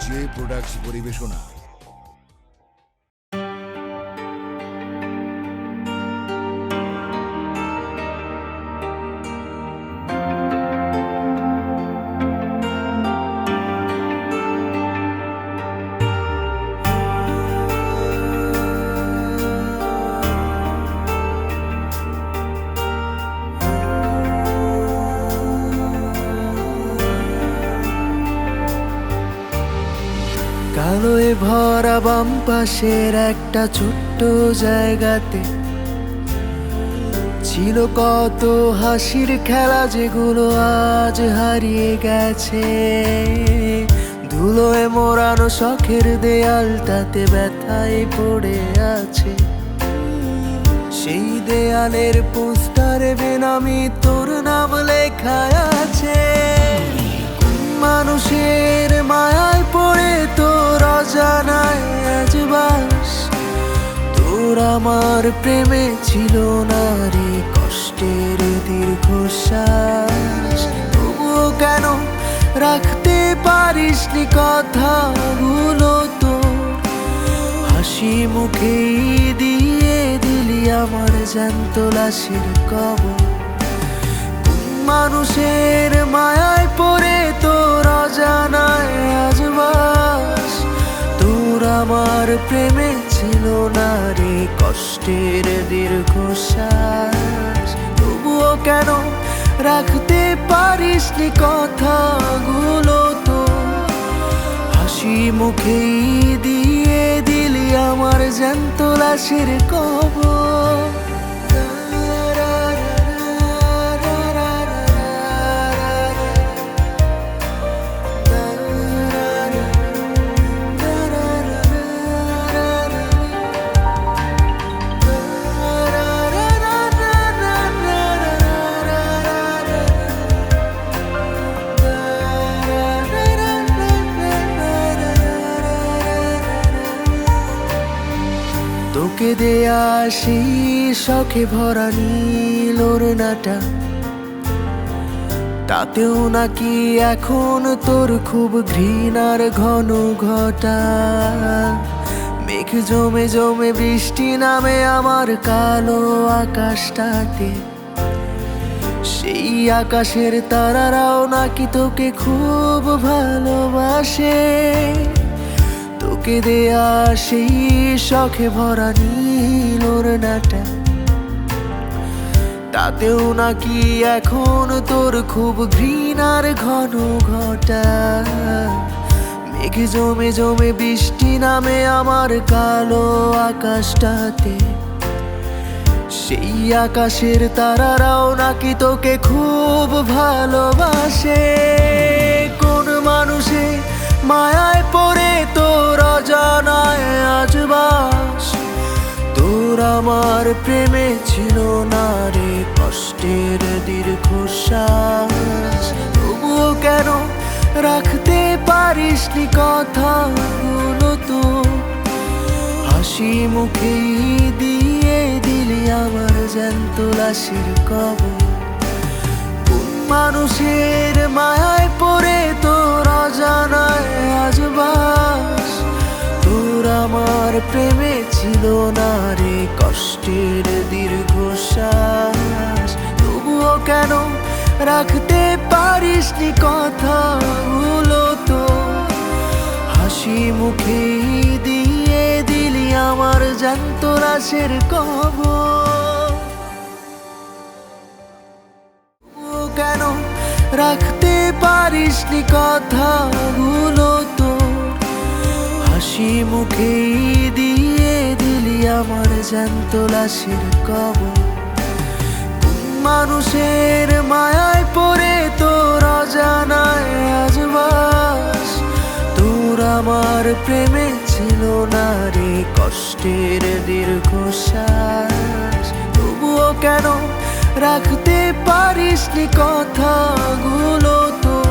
J products পরিবেশনা। কালোয় ভরা বাম পাশের একটা ছোট্ট জায়গাতে ছিল কত হাসির খেলা, যেগুলো আজ হারিয়ে গেছে। ধুলোয় মোড়ানো শখের দেয়ালটাতে ব্যথায় পড়ে আছে। সেই দেয়ালের পোস্টারে বেনামি তোর নাম লেখা আছে। মানুষের মায়ায় পড়ে তোর অজানায় আজ বাস। তোর আমার প্রেমে ছিল না রে কষ্টের দীর্ঘশ্বাস। তবুও কেন রাখতে পারিসনি কথাগুলো তোর? হাসি মুখেই দিয়ে দিলি আমার জ্যান্ত লাশের কবর। মানুষের মায়ায় পড়ে তোর অজানায় আজ বাস। তোর আমার প্রেমে ছিল না রে কষ্টের দীর্ঘশ্বাস। তবুও কেন রাখতে পারিসনি কথাগুলো তোর? হাসি মুখেই দিয়ে দিলি আমার জ্যান্ত লাশের কবর। তোকে দেয়া সেই শখে ভরা নীল ওড়নাটা, তাতেও নাকি এখন তোর খুব ঘৃণার ঘন ঘটা। মেঘ জমে জমে বৃষ্টি নামে আমার কালো আকাশটাতে। সেই আকাশের তারারাও নাকি তোকে খুব ভালোবাসে। তোকে দেয়া সেই শখে ভরা নীল ওড়নাটা, তাতেও নাকি এখন তোর খুব ঘৃণার ঘন ঘটা। মেঘ জমে জমে বৃষ্টি নামে আমার কালো আকাশটাতে। সেই আকাশের তারারাও নাকি তোকে খুব ভালোবাসে। কোন মানুষে মায়ায় পড়ে তোর অজানায় আজ বাস। তোর আমার প্রেমে ছিল না রে কষ্টের দীর্ঘশ্বাস। তবুও কেন রাখতে পারিসনি কথাগুলো তোর? হাসি মুখেই দিয়ে দিলি আমার জ্যান্ত লাশের কবর। কোন মানুষের মায়ায় পড়ে তোর অজানায় আজ বাস। তোর আমার প্রেমে ছিল না রে কষ্টের দীর্ঘশ্বাস। তবুও কেন রাখতে পারিসনি কথাগুলো তোর? হাসি মুখেই দিয়ে দিলি আমার জ্যান্ত লাশের কবর। কেন রাখতে পারিসনি কথাগুলো তোর? হাসি মুখেই দিয়ে দিলি আমার জ্যান্ত লাশের কবর। মানুষের মায়ায় পড়ে তোর অজানায় আজ বাস। তোর আমার প্রেমে ছিল না রে কষ্টের দীর্ঘশ্বাস। তবুও কেন রাখতে পারিসনি কথাগুলো তোর?